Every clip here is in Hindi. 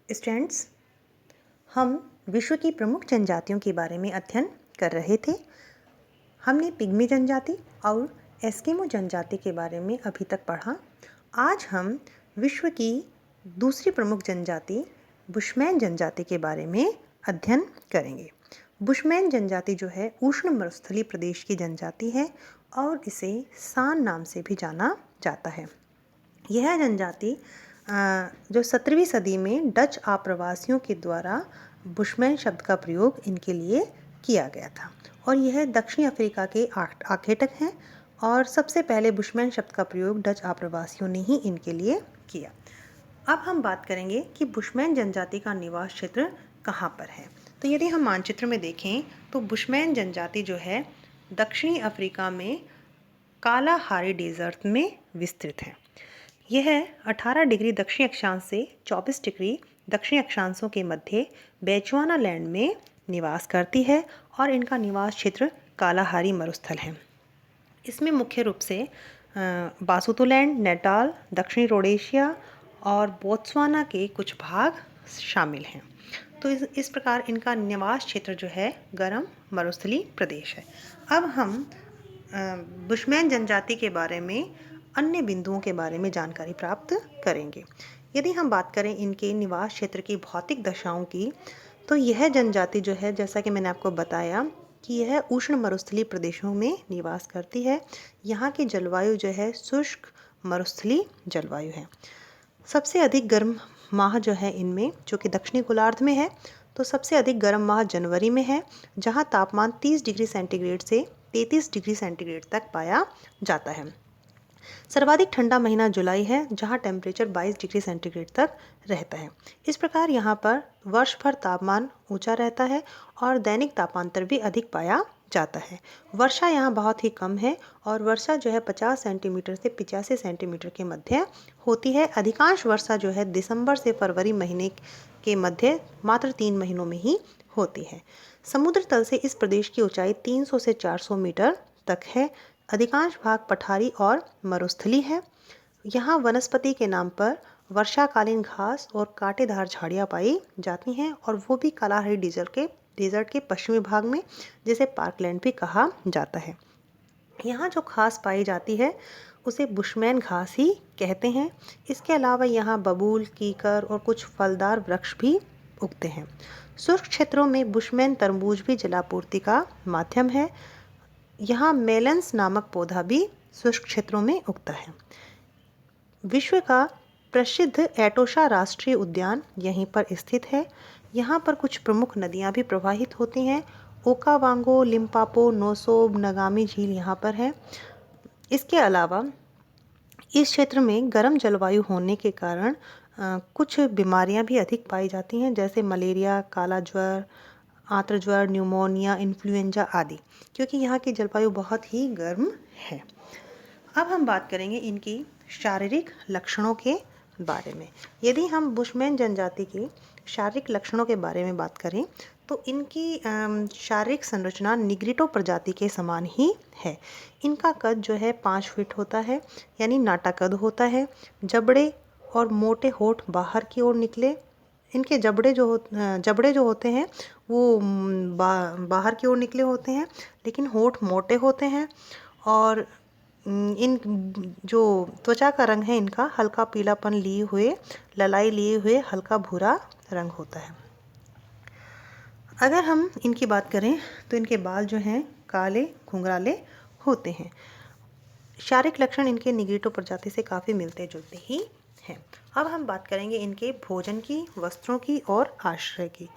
स्टूडेंट्स, हम विश्व की प्रमुख जनजातियों के बारे में अध्ययन कर रहे थे। हमने पिग्मी जनजाति और एस्किमो जनजाति के बारे में अभी तक पढ़ा। आज हम विश्व की दूसरी प्रमुख जनजाति बुशमैन जनजाति के बारे में अध्ययन करेंगे। बुशमैन जनजाति जो है उष्ण मरुस्थलीय प्रदेश की जनजाति है और इसे सान नाम से भी जाना जाता है। यह जनजाति जो 17वीं सदी में डच आप्रवासियों के द्वारा बुशमैन शब्द का प्रयोग इनके लिए किया गया था और यह दक्षिणी अफ्रीका के आखेटक हैं और सबसे पहले बुशमैन शब्द का प्रयोग डच आप्रवासियों ने ही इनके लिए किया। अब हम बात करेंगे कि बुशमैन जनजाति का निवास क्षेत्र कहाँ पर है। तो यदि हम मानचित्र में देखें तो बुशमैन जनजाति जो है दक्षिणी अफ्रीका में कालाहारी डेजर्ट में विस्तृत है। यह 18 डिग्री दक्षिणी अक्षांश से 24 डिग्री दक्षिणी अक्षांशों के मध्य बेचुआना लैंड में निवास करती है और इनका निवास क्षेत्र कालाहारी मरुस्थल है। इसमें मुख्य रूप से बासुतोलैंड, नेटाल, दक्षिणी रोडेशिया और बोत्सवाना के कुछ भाग शामिल हैं। तो इस प्रकार इनका निवास क्षेत्र जो है गर्म मरुस्थलीय प्रदेश है। अब हम बुशमैन जनजाति के बारे में अन्य बिंदुओं के बारे में जानकारी प्राप्त करेंगे। यदि हम बात करें इनके निवास क्षेत्र की भौतिक दशाओं की, तो यह जनजाति जो है, जैसा कि मैंने आपको बताया कि यह उष्ण मरुस्थलीय प्रदेशों में निवास करती है। यहाँ की जलवायु जो है शुष्क मरुस्थलीय जलवायु है। सबसे अधिक गर्म माह जो है इनमें, जो कि दक्षिणी गोलार्ध में है, तो सबसे अधिक गर्म माह जनवरी में है, जहाँ तापमान 30 डिग्री सेंटीग्रेड से 33 डिग्री सेंटीग्रेड तक पाया जाता है। सर्वाधिक ठंडा महीना जुलाई है, जहां टेम्परेचर 22 डिग्री सेंटीग्रेड तक रहता है। इस प्रकार यहां पर वर्ष भर तापमान ऊंचा रहता है और दैनिक तापांतर भी अधिक पाया जाता है। वर्षा यहां बहुत ही कम है और वर्षा जो है 50 सेंटीमीटर से 85 सेंटीमीटर के मध्य होती है। अधिकांश वर्षा जो है दिसंबर से फरवरी महीने के मध्य मात्र 3 महीनों में ही होती है। समुद्र तल से इस प्रदेश की ऊंचाई 300 से 400 मीटर तक है। अधिकांश भाग पठारी और मरुस्थली है। यहाँ वनस्पति के नाम पर वर्षाकालीन घास और कांटेदार झाड़ियाँ पाई जाती हैं और वो भी कालाहारी डेजर्ट के पश्चिमी भाग में, जिसे पार्कलैंड भी कहा जाता है। यहाँ जो घास पाई जाती है उसे बुशमैन घास ही कहते हैं। इसके अलावा यहाँ बबूल, कीकर और कुछ फलदार वृक्ष भी उगते हैं। शुष्क क्षेत्रों में बुशमैन तरबूज भी जलापूर्ति का माध्यम है। यहाँ मेलन्स नामक पौधा भी शुष्क क्षेत्रों में उगता है। विश्व का प्रसिद्ध एटोशा राष्ट्रीय उद्यान यहीं पर स्थित है। यहाँ पर कुछ प्रमुख नदियाँ भी प्रवाहित होती हैं। ओकावांगो, लिम्पापो, नोसोब, नगामी झील यहाँ पर है। इसके अलावा इस क्षेत्र में गर्म जलवायु होने के कारण कुछ बीमारियाँ भी अधिक पाई जाती हैं, जैसे मलेरिया, काला ज्वर, आंत्र ज्वर, न्यूमोनिया, इन्फ्लुएंजा आदि, क्योंकि यहाँ की जलवायु बहुत ही गर्म है। अब हम बात करेंगे इनकी शारीरिक लक्षणों के बारे में। यदि हम बुशमैन जनजाति की शारीरिक लक्षणों के बारे में बात करें तो इनकी शारीरिक संरचना निग्रिटो प्रजाति के समान ही है। इनका कद जो है 5 फीट होता है, यानी नाटा कद होता है। जबड़े और मोटे होठ बाहर की ओर निकले। इनके जबड़े जो होते हैं वो बाहर की ओर निकले होते हैं, लेकिन होठ मोटे होते हैं और इन जो त्वचा का रंग है इनका हल्का पीलापन लिए हुए, ललाई लिए हुए हल्का भूरा रंग होता है। अगर हम इनकी बात करें तो इनके बाल जो हैं काले घुंघराले होते हैं। शारीरिक लक्षण इनके निग्रिटो प्रजाति से काफ़ी मिलते जुलते ही हैं। अब हम बात करेंगे इनके भोजन की, वस्त्रों की और आश्रय की।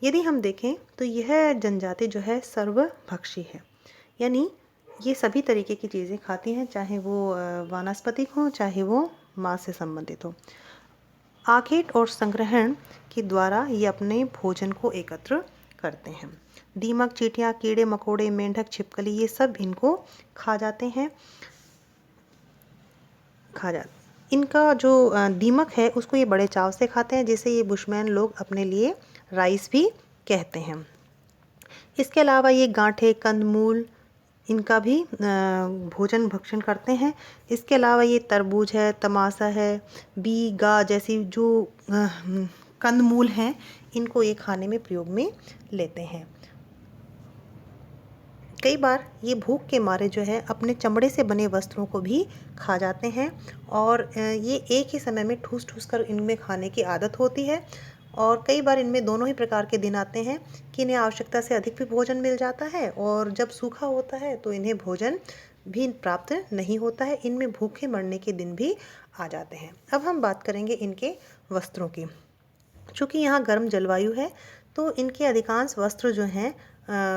यदि हम देखें तो यह जनजाति जो है सर्वभक्षी है, यानी ये सभी तरीके की चीज़ें खाती हैं, चाहे वो वानस्पतिक हो चाहे वो मांस से संबंधित हो। आखेट और संग्रहण के द्वारा ये अपने भोजन को एकत्र करते हैं। दीमक, चींटियाँ, कीड़े मकोड़े, मेंढक, छिपकली, ये सब इनको खा जाते हैं। इनका जो दीमक है उसको ये बड़े चाव से खाते हैं, जिसे ये बुशमैन लोग अपने लिए राइस भी कहते हैं। इसके अलावा ये गांठे, कंदमूल, इनका भी भोजन भक्षण करते हैं। इसके अलावा ये तरबूज है, तमाशा है, बी, गा जैसी जो कंदमूल हैं, इनको ये खाने में प्रयोग में लेते हैं। कई बार ये भूख के मारे जो है अपने चमड़े से बने वस्त्रों को भी खा जाते हैं और ये एक ही समय में ठूस ठूस कर इनमें खाने की आदत होती है। और कई बार इनमें दोनों ही प्रकार के दिन आते हैं कि इन्हें आवश्यकता से अधिक भी भोजन मिल जाता है और जब सूखा होता है तो इन्हें भोजन भी प्राप्त नहीं होता है। इनमें भूखे मरने के दिन भी आ जाते हैं। अब हम बात करेंगे इनके वस्त्रों की। चूँकि यहाँ गर्म जलवायु है तो इनके अधिकांश वस्त्र जो हैं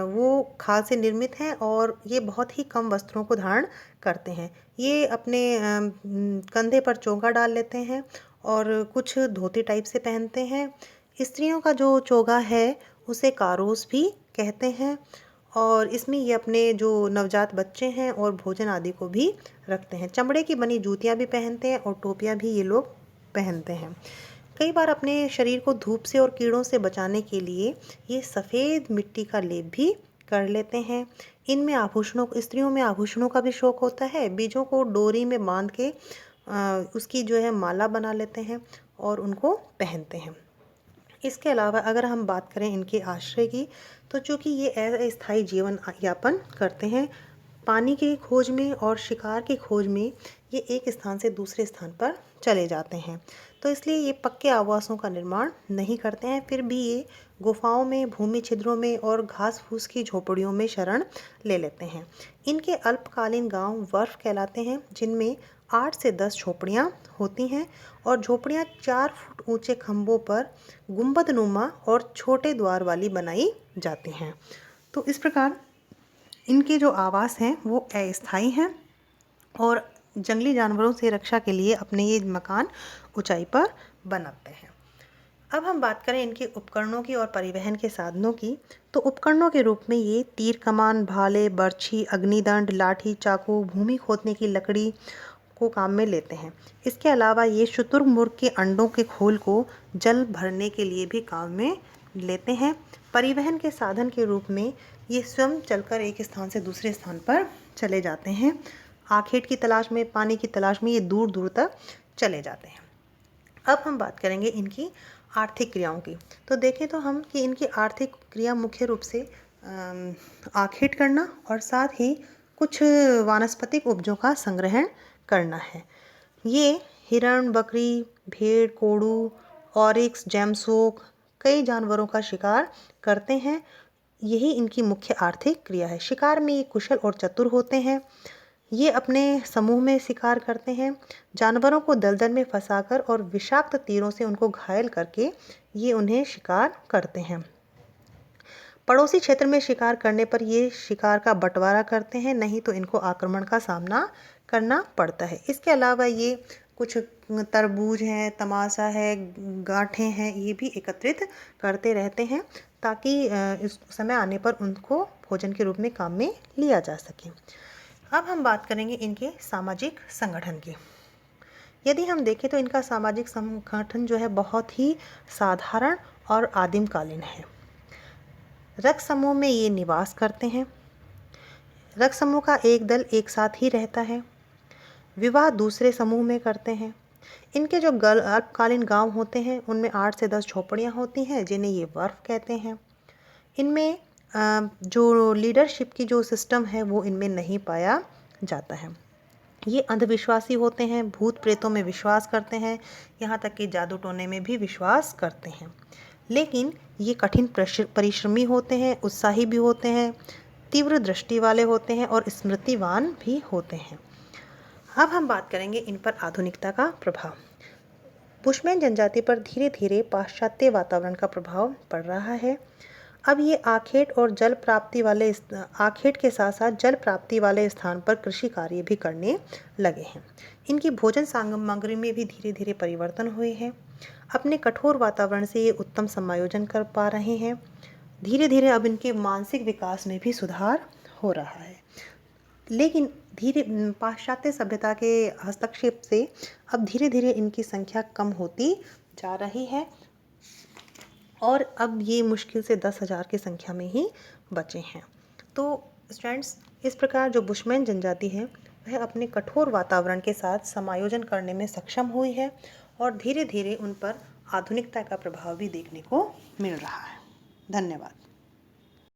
वो खाल से निर्मित हैं और ये बहुत ही कम वस्त्रों को धारण करते हैं। ये अपने कंधे पर चोगा डाल लेते हैं और कुछ धोती टाइप से पहनते हैं। स्त्रियों का जो चोगा है उसे कारोस भी कहते हैं और इसमें ये अपने जो नवजात बच्चे हैं और भोजन आदि को भी रखते हैं। चमड़े की बनी जूतियाँ भी पहनते हैं और टोपियाँ भी ये लोग पहनते हैं। कई बार अपने शरीर को धूप से और कीड़ों से बचाने के लिए ये सफ़ेद मिट्टी का लेप भी कर लेते हैं। इनमें आभूषणों स्त्रियों में आभूषणों का भी शौक होता है। बीजों को डोरी में बांध के उसकी जो है माला बना लेते हैं और उनको पहनते हैं। इसके अलावा अगर हम बात करें इनके आश्रय की, तो चूँकि ये अस्थायी जीवन यापन करते हैं, पानी की खोज में और शिकार की खोज में ये एक स्थान से दूसरे स्थान पर चले जाते हैं, तो इसलिए ये पक्के आवासों का निर्माण नहीं करते हैं। फिर भी ये गुफाओं में, भूमि छिद्रों में और घास फूस की झोपड़ियों में शरण ले लेते हैं। इनके अल्पकालीन गांव वर्फ कहलाते हैं, जिनमें 8 से 10 झोपड़ियाँ होती हैं और झोपड़ियाँ 4 फुट ऊंचे खंभों पर गुंबदनुमा और छोटे द्वार वाली बनाई जाती हैं। तो इस प्रकार इनके जो आवास हैं वो अस्थायी हैं और जंगली जानवरों से रक्षा के लिए अपने ये मकान ऊंचाई पर बनाते हैं। अब हम बात करें इनके उपकरणों की और परिवहन के साधनों की, तो उपकरणों के रूप में ये तीर कमान, भाले, बर्छी, अग्निदंड, लाठी, चाकू, भूमि खोदने की लकड़ी को काम में लेते हैं। इसके अलावा ये शुतुरमुर्ग के अंडों के खोल को जल भरने के लिए भी काम में लेते हैं। परिवहन के साधन के रूप में ये स्वयं चलकर एक स्थान से दूसरे स्थान पर चले जाते हैं। आखेट की तलाश में, पानी की तलाश में ये दूर दूर तक चले जाते हैं। अब हम बात करेंगे इनकी आर्थिक क्रियाओं की। तो देखें तो हम कि इनकी आर्थिक क्रिया मुख्य रूप से आखेट करना और साथ ही कुछ वानस्पतिक उपजों का संग्रहण करना है। ये हिरण, बकरी, भेड़, कोड़ू, ऑरिक्स, जैमसोक कई जानवरों का शिकार करते हैं। यही इनकी मुख्य आर्थिक क्रिया है। शिकार में ये कुशल और चतुर होते हैं। ये अपने समूह में शिकार करते हैं। जानवरों को दलदल में फंसाकर और विषाक्त तीरों से उनको घायल करके ये उन्हें शिकार करते हैं। पड़ोसी क्षेत्र में शिकार करने पर ये शिकार का बंटवारा करते हैं, नहीं तो इनको आक्रमण का सामना करना पड़ता है। इसके अलावा ये कुछ तरबूज हैं, तमाशा है, गांठें हैं, ये भी एकत्रित करते रहते हैं ताकि इस समय आने पर उनको भोजन के रूप में काम में लिया जा सके। अब हम बात करेंगे इनके सामाजिक संगठन की। यदि हम देखें तो इनका सामाजिक संगठन जो है बहुत ही साधारण और आदिमकालीन है। रक्त समूह में ये निवास करते हैं। रक्त समूह का एक दल एक साथ ही रहता है। विवाह दूसरे समूह में करते हैं। इनके जो अल्पकालीन गांव होते हैं उनमें 8 से 10 झोपड़ियाँ होती हैं, जिन्हें ये वर्फ कहते हैं। इनमें जो लीडरशिप की जो सिस्टम है वो इनमें नहीं पाया जाता है। ये अंधविश्वासी होते हैं, भूत प्रेतों में विश्वास करते हैं, यहाँ तक कि जादू टोने में भी विश्वास करते हैं। लेकिन ये कठिन परिश्रमी होते हैं, उत्साही भी होते हैं, तीव्र दृष्टि वाले होते हैं और स्मृतिवान भी होते हैं। अब हम बात करेंगे इन पर आधुनिकता का प्रभाव। बुशमैन जनजाति पर धीरे धीरे पाश्चात्य वातावरण का प्रभाव पड़ रहा है। अब ये आखेट के साथ साथ जल प्राप्ति वाले स्थान पर कृषि कार्य भी करने लगे हैं। इनकी भोजन सामग्री में भी धीरे धीरे परिवर्तन हुए हैं। अपने कठोर वातावरण से ये उत्तम समायोजन कर पा रहे हैं। धीरे धीरे अब इनके मानसिक विकास में भी सुधार हो रहा है। लेकिन पाश्चात्य सभ्यता के हस्तक्षेप से अब धीरे धीरे इनकी संख्या कम होती जा रही है और अब ये मुश्किल से 10,000 की संख्या में ही बचे हैं। तो स्टूडेंट्स, इस प्रकार जो बुशमैन जनजाति है वह अपने कठोर वातावरण के साथ समायोजन करने में सक्षम हुई है और धीरे धीरे उन पर आधुनिकता का प्रभाव भी देखने को मिल रहा है। धन्यवाद।